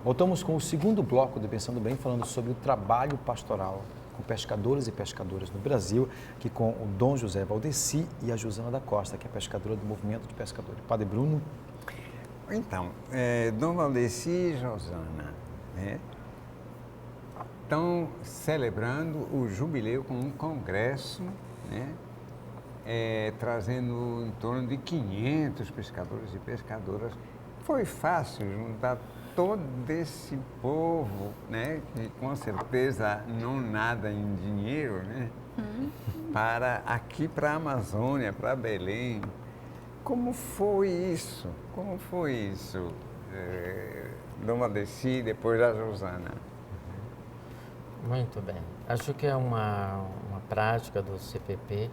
Voltamos com o segundo bloco do Pensando Bem, falando sobre o trabalho pastoral com pescadores e pescadoras no Brasil, aqui com o Dom José Valdeci e a Josana da Costa, que é pescadora do Movimento de Pescadores. Padre Bruno? Então, Dom Valdeci e Josana, né, estão celebrando o jubileu com um congresso, né, trazendo em torno de 500 pescadores e pescadoras. Foi fácil juntar todo esse povo, né, que com certeza não nada em dinheiro, né, para aqui, para a Amazônia, para Belém. Como foi isso? Como foi isso, Dom Valdeci, depois a Josana? Muito bem. Acho que é uma prática do CPP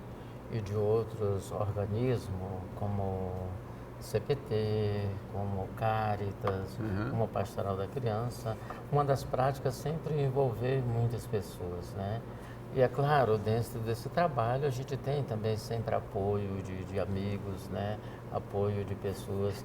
e de outros organismos, como CPT, como Caritas, como Pastoral da Criança. Uma das práticas sempre envolver muitas pessoas, né? E é claro, dentro desse trabalho a gente tem também sempre apoio de amigos, né? Apoio de pessoas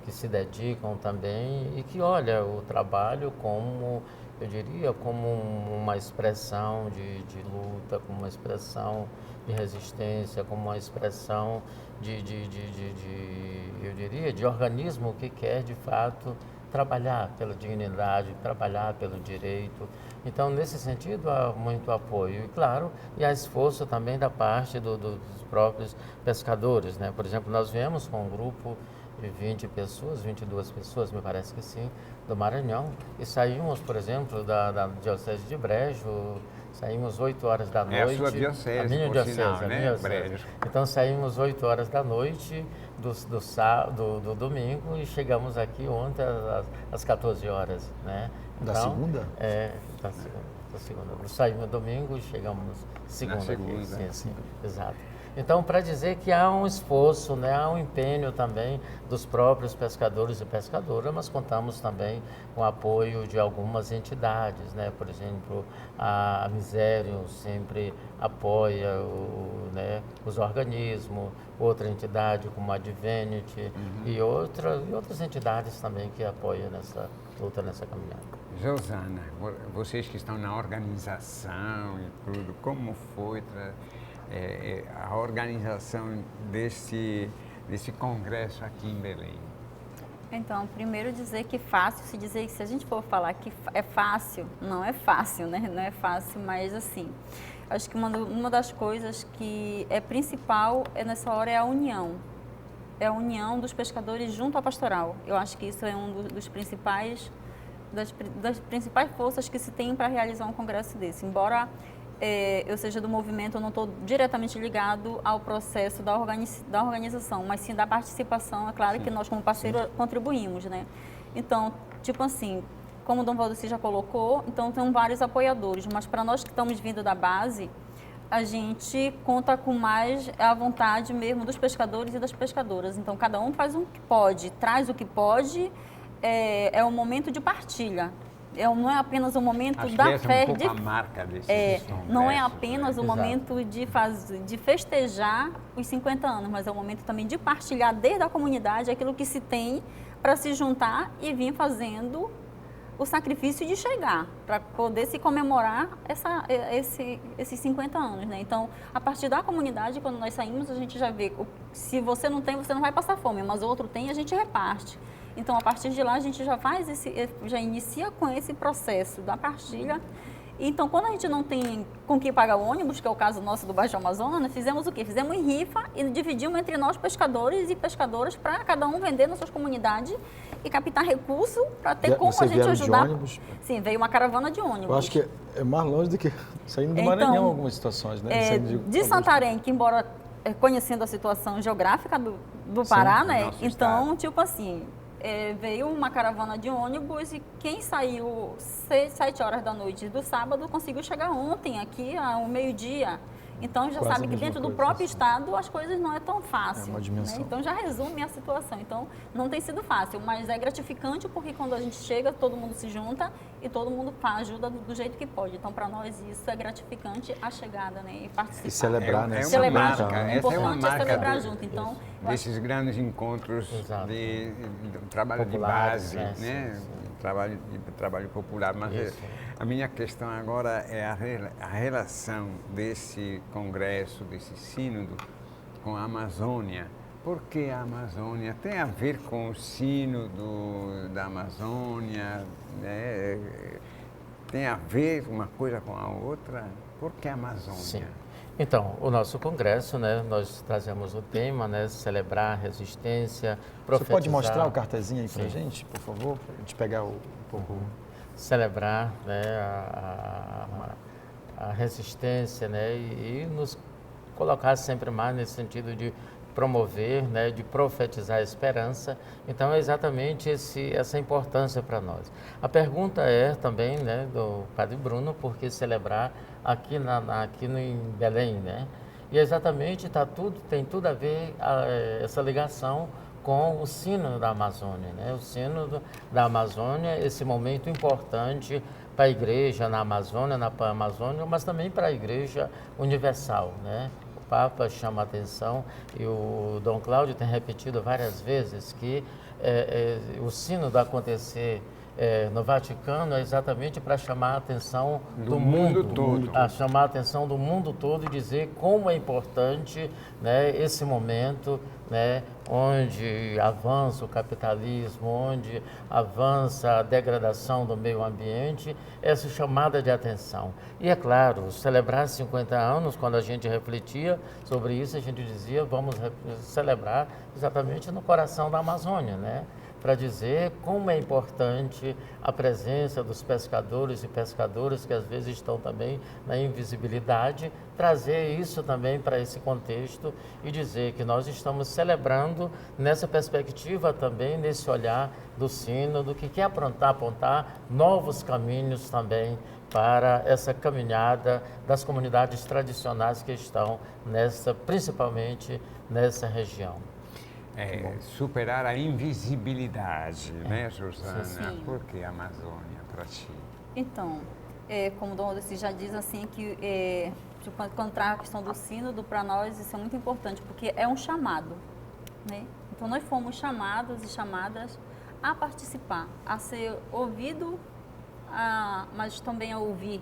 que se dedicam também e que olham o trabalho como, eu diria, como uma expressão de luta, como uma expressão de resistência, como uma expressão eu diria, de organismo que quer de fato trabalhar pela dignidade, trabalhar pelo direito. Então, nesse sentido, há muito apoio. E, claro, e há esforço também da parte dos próprios pescadores, né? Por exemplo, nós viemos com um grupo de 20 pessoas, 22 pessoas, me parece que sim, do Maranhão, e saímos, por exemplo, da Diocese de Brejo, saímos 8 horas da noite. É a sua diocese, a minha diocese, sinal, a minha né? diocese. Brejo. Então, saímos 8 horas da noite do domingo e chegamos aqui ontem às 14 horas, né? Da Então, segunda? Da segunda. Saímos domingo e chegamos segunda. segunda. Aqui. Sim, exato. Então, para dizer que há um esforço, né, há um empenho também dos próprios pescadores e pescadoras, mas contamos também com o apoio de algumas entidades, né? Por exemplo, a Misério sempre apoia os organismos, outra entidade como a Adventity e outras entidades também que apoiam nessa luta, nessa caminhada. Josana, vocês que estão na organização e tudo, como foi a organização desse congresso aqui em Belém? Então, primeiro dizer que fácil, se a gente for falar que é fácil, não é fácil, né? Não é fácil, mas assim, acho que uma das coisas que é principal nessa hora é a união. É a união dos pescadores junto à pastoral. Eu acho que isso é das principais forças que se tem para realizar um congresso desse. Embora eu seja do movimento, eu não estou diretamente ligado ao processo da organização, mas sim da participação. É claro que nós, como parceiro, contribuímos, né? Então, tipo assim, como o Dom Valdeci já colocou, então tem vários apoiadores, mas para nós que estamos vindo da base, a gente conta com mais a vontade mesmo dos pescadores e das pescadoras. Então, cada um faz o que pode, traz o que pode, é um momento de partilha. Não é apenas o momento Acho da que essa é um pouco a marca desse não é congresso, apenas né? o momento de festejar os 50 anos, mas é o momento também de partilhar desde a comunidade aquilo que se tem para se juntar e vir fazendo o sacrifício de chegar, para poder se comemorar esses 50 anos, né? Então, a partir da comunidade, quando nós saímos, a gente já vê, se você não tem, você não vai passar fome, mas o outro tem, a gente reparte. Então, a partir de lá, a gente já inicia com esse processo da partilha. Então, quando a gente não tem com que pagar o ônibus, que é o caso nosso do Baixo Amazonas, fizemos o quê? Fizemos em rifa e dividimos entre nós, pescadores e pescadoras, para cada um vender nas suas comunidades e captar recurso para ter como a gente ajudar. De ônibus? Sim, veio uma caravana de ônibus. Eu acho que é mais longe do que saindo do Maranhão em algumas situações, né? De Santarém, que embora conhecendo a situação geográfica do Pará, né? Então, tipo assim, veio uma caravana de ônibus e quem saiu 7 horas da noite do sábado conseguiu chegar ontem aqui ao meio-dia. Então já Quase sabe a que mesma dentro do coisa, próprio sim. estado as coisas não é tão fácil. É uma dimensão. Né? Então já resume a situação. Então não tem sido fácil, mas é gratificante porque quando a gente chega, todo mundo se junta e todo mundo ajuda do jeito que pode. Então para nós isso é gratificante a chegada, né? E participar. E celebrar, né? É uma Celebrar marca, junto. O essa é uma importante é marca celebrar junto. Então, eu acho desses grandes encontros Exato. de trabalho Populares, de base, né? né? Sim, sim. Trabalho popular. Mas Isso. a minha questão agora é a relação desse congresso, desse sínodo, com a Amazônia. Por que a Amazônia? Tem a ver com o sínodo da Amazônia, né? Tem a ver uma coisa com a outra? Por que a Amazônia? Sim. Então, o nosso congresso, né, nós trazemos o tema, né, celebrar a resistência, Você profetizar. pode mostrar o cartazinho aí para a Sim. gente, por favor? Para a gente pegar um pouco. Celebrar, né, a resistência, né, e nos colocar sempre mais nesse sentido de promover, né, de profetizar a esperança. Então, é exatamente essa importância para nós. A pergunta é também, né, do Padre Bruno, por que celebrar aqui, em Belém, né? E exatamente tem tudo a ver essa ligação com o Sínodo da Amazônia, né? O Sínodo da Amazônia, esse momento importante para a igreja na Amazônia, na Pan-Amazônia, mas também para a igreja universal, né? O Papa chama a atenção e o Dom Cláudio tem repetido várias vezes que o sínodo acontecer no Vaticano é exatamente para chamar a atenção do mundo todo. a chamar a atenção do mundo todo e dizer como é importante, né, esse momento, né, onde avança o capitalismo, onde avança a degradação do meio ambiente, essa chamada de atenção. E é claro, celebrar 50 anos, quando a gente refletia sobre isso, a gente dizia, vamos celebrar exatamente no coração da Amazônia, né? Para dizer como é importante a presença dos pescadores e pescadoras que às vezes estão também na invisibilidade, trazer isso também para esse contexto e dizer que nós estamos celebrando nessa perspectiva também, nesse olhar do sínodo, que quer apontar novos caminhos também para essa caminhada das comunidades tradicionais que estão principalmente nessa região. Superar a invisibilidade, né, Susana? Sim. Por que a Amazônia para ti? Então, como o Dom Odessi já diz, assim, que quando traz a questão do sínodo, para nós isso é muito importante, porque é um chamado, né? Então, nós fomos chamados e chamadas a participar, a ser ouvido, mas também a ouvir,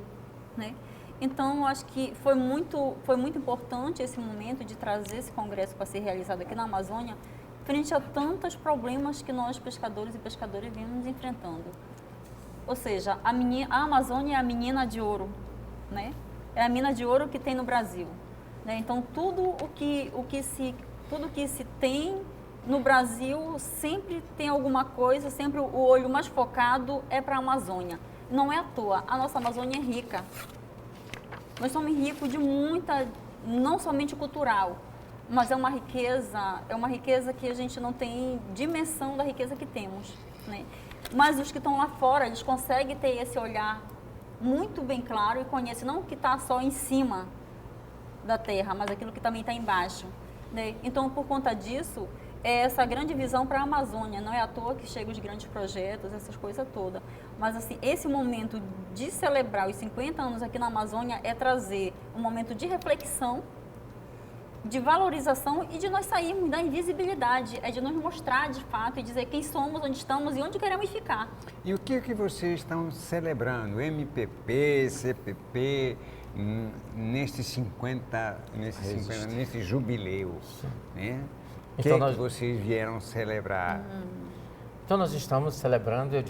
né? Então, eu acho que foi muito importante esse momento de trazer esse congresso para ser realizado aqui na Amazônia, frente a tantos problemas que nós, pescadores e pescadoras, vimos enfrentando. Ou seja, a Amazônia é a menina de ouro, né? É a mina de ouro que tem no Brasil, né? Então, tudo que se tem no Brasil sempre tem alguma coisa, sempre o olho mais focado é para a Amazônia. Não é à toa, a nossa Amazônia é rica. Nós somos ricos de muita, não somente cultural, mas é uma riqueza que a gente não tem dimensão da riqueza que temos, né? Mas os que estão lá fora, eles conseguem ter esse olhar muito bem claro e conhecem não o que está só em cima da terra, mas aquilo que também está embaixo, né? Então, por conta disso, é essa grande visão para a Amazônia. Não é à toa que chegam os grandes projetos, essas coisas todas. Mas, assim, esse momento de celebrar os 50 anos aqui na Amazônia é trazer um momento de reflexão, de valorização e de nós sairmos da invisibilidade, é de nos mostrar de fato e dizer quem somos, onde estamos e onde queremos ficar. E o que vocês estão celebrando? MPP, CPP, nesse jubileu, né? O que vocês vieram celebrar? Então nós estamos celebrando, eu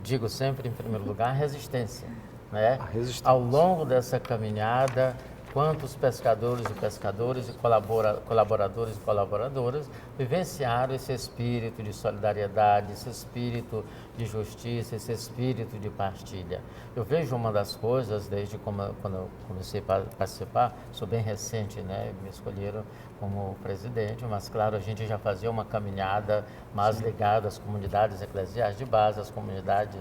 digo sempre em primeiro lugar, a resistência, né? A resistência. Ao longo dessa caminhada, quantos pescadores e pescadoras e colaboradores e colaboradoras vivenciaram esse espírito de solidariedade, esse espírito de justiça, esse espírito de partilha. Eu vejo uma das coisas, desde quando eu comecei a participar, sou bem recente, né? Me escolheram como presidente, mas claro, a gente já fazia uma caminhada mais ligada às comunidades eclesiais de base, às comunidades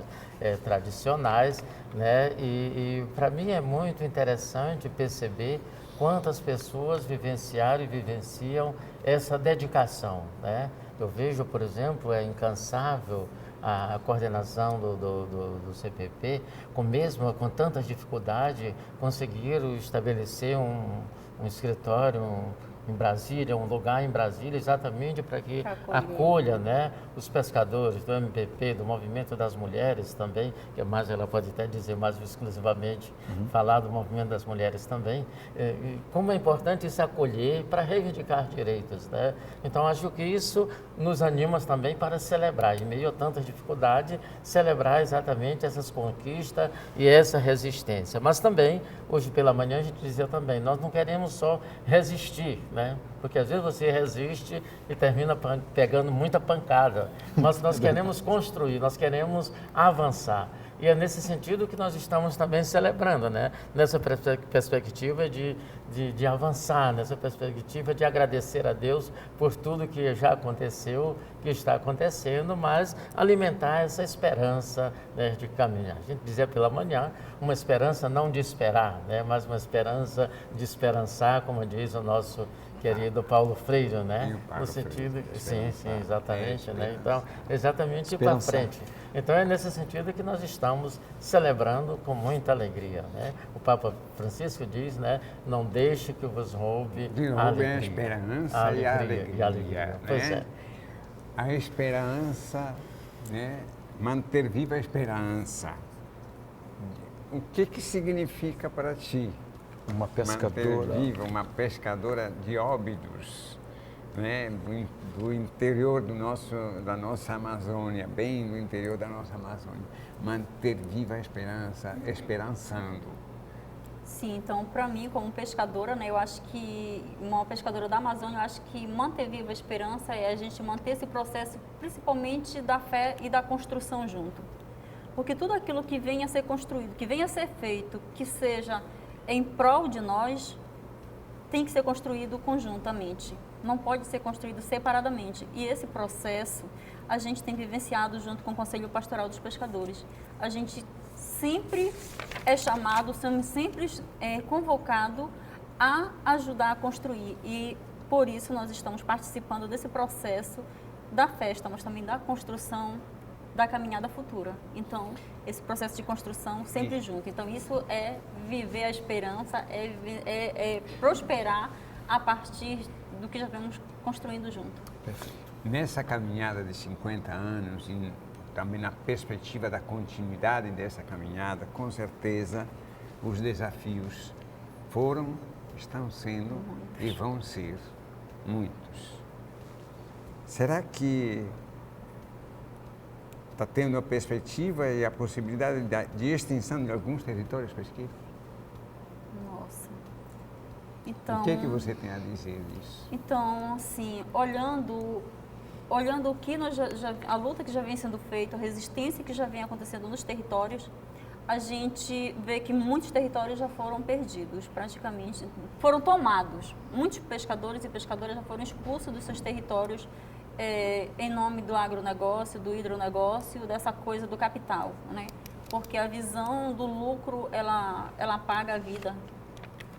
tradicionais, né? E para mim é muito interessante perceber quantas pessoas vivenciaram e vivenciam essa dedicação, né? Eu vejo, por exemplo, é incansável a coordenação do CPP, mesmo com tantas dificuldades, conseguiram estabelecer um escritório em Brasília, um lugar em Brasília, exatamente para que acolha, né, os pescadores do MPP, do Movimento das Mulheres também, que mais ela pode até dizer mais exclusivamente, falar do Movimento das Mulheres também, como é importante se acolher para reivindicar direitos, né? Então, acho que isso nos anima também para celebrar, em meio a tantas dificuldades, celebrar exatamente essas conquistas e essa resistência. Mas também, hoje pela manhã, a gente dizia também, nós não queremos só resistir, né? Porque às vezes você resiste e termina pegando muita pancada, mas nós queremos construir, nós queremos avançar. E é nesse sentido que nós estamos também celebrando, né? Nessa perspectiva de avançar, nessa perspectiva de agradecer a Deus por tudo que já aconteceu, que está acontecendo, mas alimentar essa esperança, né, de caminhar. A gente dizia pela manhã, uma esperança não de esperar, né, mas uma esperança de esperançar, como diz o nosso querido Paulo Freire, né? No sentido, sim, exatamente, né? Então, exatamente para frente. Então, é nesse sentido que nós estamos celebrando com muita alegria, né? O Papa Francisco diz, né? Não deixe que vos roube a alegria, a esperança e a alegria. Né? Pois é. A esperança, né? Manter viva a esperança. O que significa para ti? Uma pescadora. Manter viva, uma pescadora de Óbidos, né? Do interior da nossa Amazônia, bem no interior da nossa Amazônia. Manter viva a esperança, esperançando. Sim, então, para mim, como pescadora, né, eu acho que, uma pescadora da Amazônia, eu acho que manter viva a esperança é a gente manter esse processo, principalmente da fé e da construção junto. Porque tudo aquilo que venha a ser construído, que venha a ser feito, que seja em prol de nós, tem que ser construído conjuntamente, não pode ser construído separadamente. E esse processo a gente tem vivenciado junto com o Conselho Pastoral dos Pescadores. A gente sempre é chamado, sempre é convocado a ajudar a construir, e por isso nós estamos participando desse processo da festa, mas também da construção da caminhada futura. Então, esse processo de construção sempre junto. Então, isso é viver a esperança, é prosperar a partir do que já vemos construindo junto. Perfeito. Nessa caminhada de 50 anos e também na perspectiva da continuidade dessa caminhada, com certeza os desafios foram, estão sendo e vão ser muitos. Será que está tendo a perspectiva e a possibilidade de extinção de alguns territórios pesqueiros? Nossa. Então, o que é que você tem a dizer disso? Então, assim, olhando o que a luta que já vem sendo feita, a resistência que já vem acontecendo nos territórios, a gente vê que muitos territórios já foram perdidos, praticamente, foram tomados. Muitos pescadores e pescadoras já foram expulsos dos seus territórios em nome do agronegócio, do hidronegócio, dessa coisa do capital, né? Porque a visão do lucro, ela apaga a vida,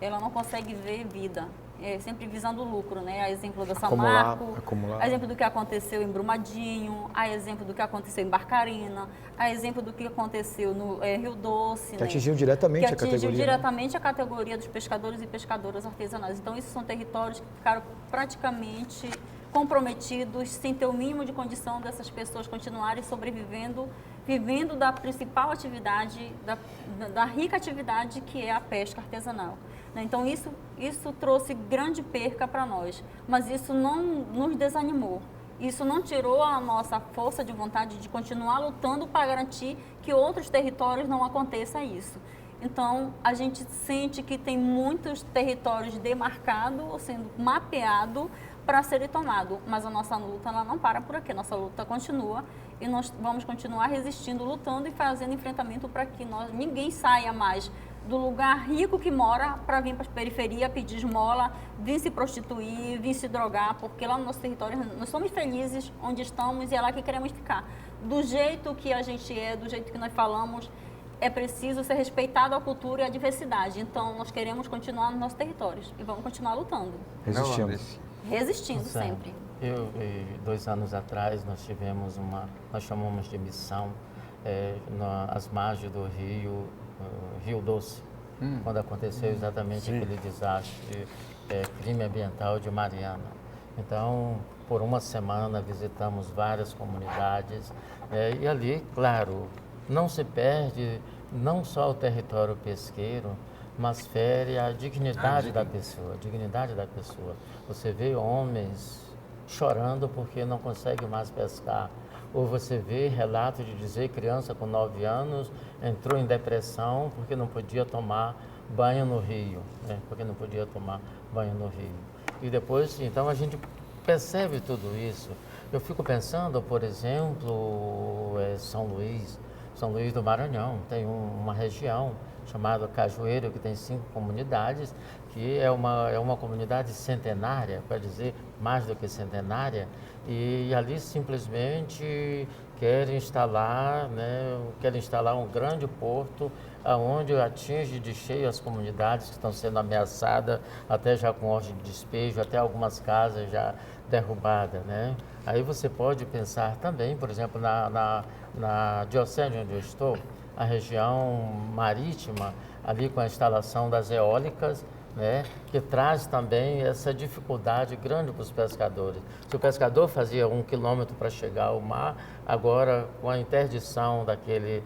ela não consegue ver vida, é sempre visando o lucro, né? A exemplo da Samarco, a exemplo do que aconteceu em Brumadinho, a exemplo do que aconteceu em Barcarena, a exemplo do que aconteceu no Rio Doce, que atingiu diretamente a categoria. Diretamente a categoria dos pescadores e pescadoras artesanais. Então, esses são territórios que ficaram praticamente comprometidos, sem ter o mínimo de condição dessas pessoas continuarem sobrevivendo, vivendo da principal atividade, da rica atividade que é a pesca artesanal. Então, isso trouxe grande perca para nós, mas isso não nos desanimou. Isso não tirou a nossa força de vontade de continuar lutando para garantir que outros territórios não aconteça isso. Então, a gente sente que tem muitos territórios demarcados, sendo mapeados para serem tomados, mas a nossa luta ela não para por aqui, nossa luta continua e nós vamos continuar resistindo, lutando e fazendo enfrentamento para que ninguém saia mais do lugar rico que mora para vir para a periferia pedir esmola, vir se prostituir, vir se drogar, porque lá no nosso território nós somos felizes onde estamos e é lá que queremos ficar. Do jeito que a gente é, do jeito que nós falamos, é preciso ser respeitado a cultura e a diversidade. Então, nós queremos continuar nos nossos territórios e vamos continuar lutando, Resistindo. resistindo Certo. sempre. E 2 anos atrás nós tivemos nós chamamos de missão às margens do Rio Doce, quando aconteceu exatamente aquele desastre, crime ambiental de Mariana. Então, por uma semana visitamos várias comunidades e ali, claro, não se perde não só o território pesqueiro, mas fere a dignidade da pessoa, a dignidade da pessoa. Você vê homens chorando porque não consegue mais pescar, ou você vê relato de dizer criança com 9 anos entrou em depressão porque não podia tomar banho no rio, porque não podia tomar banho no rio. E depois, então, a gente percebe tudo isso. Eu fico pensando, por exemplo, São Luís do Maranhão, tem uma região chamada Cajueiro, que tem 5 comunidades, que é uma comunidade centenária, para dizer mais do que centenária, e ali simplesmente querem instalar um grande porto onde atinge de cheio as comunidades que estão sendo ameaçadas, até já com ordem de despejo, até algumas casas já derrubadas, né? Aí você pode pensar também, por exemplo, na diocese onde eu estou, a região marítima, ali com a instalação das eólicas, né, que traz também essa dificuldade grande para os pescadores. Se o pescador fazia 1 quilômetro para chegar ao mar, agora com a interdição daquele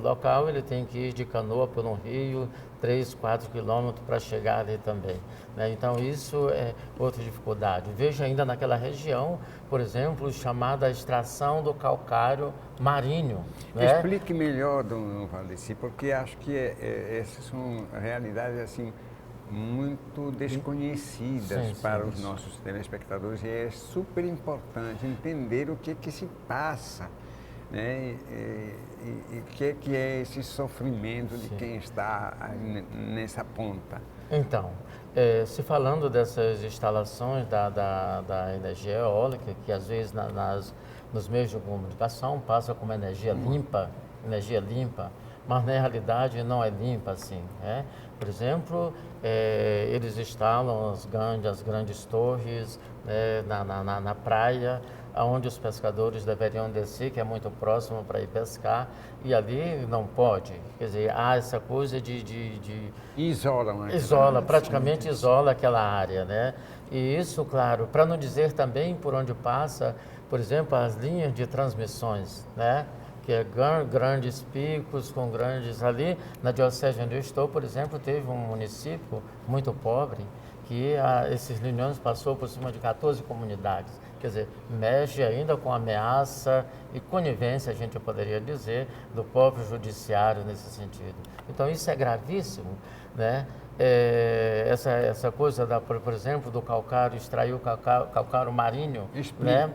local, ele tem que ir de canoa por um rio, 3, 4 quilômetros para chegar ali também, né? Então isso é outra dificuldade. Veja ainda naquela região, por exemplo, chamada extração do calcário marinho, né? Explique melhor, Dom Valdeci, porque acho que essas são realidades assim muito desconhecidas para os nossos telespectadores, e é super importante entender o que se passa, né? E o que é esse sofrimento de quem está nessa ponta. Então, se falando dessas instalações da energia eólica, que às vezes nos meios de comunicação passa como energia limpa, mas na realidade não é limpa assim, né? Por exemplo, eles instalam as grandes torres, né, na praia, onde os pescadores deveriam descer, que é muito próximo para ir pescar, e ali não pode. Quer dizer, há essa coisa praticamente isola aquela área, né? E isso, claro, para não dizer também por onde passa, por exemplo, as linhas de transmissões, né? Que é grandes picos com grandes... Ali, na diocese onde eu estou, por exemplo, teve um município muito pobre que esses linhões passou por cima de 14 comunidades. Quer dizer, mexe ainda com ameaça e conivência, a gente poderia dizer, do próprio judiciário nesse sentido. Então, isso é gravíssimo, né? Essa coisa, por exemplo, do calcário, extrair o calcário marinho, né?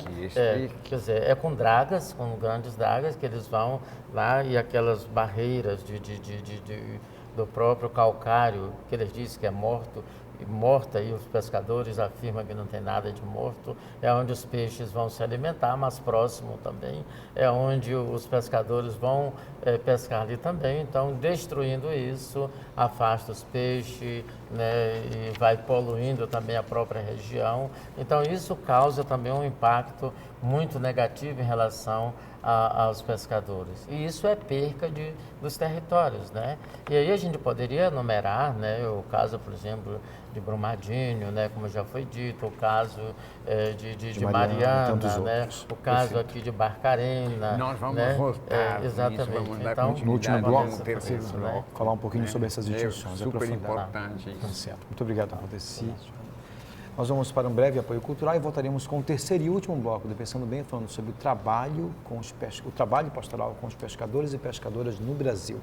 Quer dizer, com dragas, com grandes dragas, que eles vão lá e aquelas barreiras do próprio calcário, que eles dizem que é morta, e os pescadores afirmam que não tem nada de morto, é onde os peixes vão se alimentar, mas próximo também é onde os pescadores vão pescar ali também. Então, destruindo isso, afasta os peixes, né, e vai poluindo também a própria região. Então, isso causa também um impacto muito negativo em relação aos pescadores. E isso é perca dos territórios, né? E aí a gente poderia enumerar, né, o caso, por exemplo, de Brumadinho, né, como já foi dito, o caso de Mariana, né, o caso aqui de Barcarena. Nós vamos, né, voltar exatamente. Vamos dar Então, no último bloco, terceiro bloco, falar um pouquinho sobre essas distinções. Super importante isso. Certo. Muito obrigado, Valdeci. Nós vamos para um breve apoio cultural e voltaremos com o terceiro e último bloco do Pensando Bem, falando sobre o trabalho pastoral com os pescadores e pescadoras no Brasil.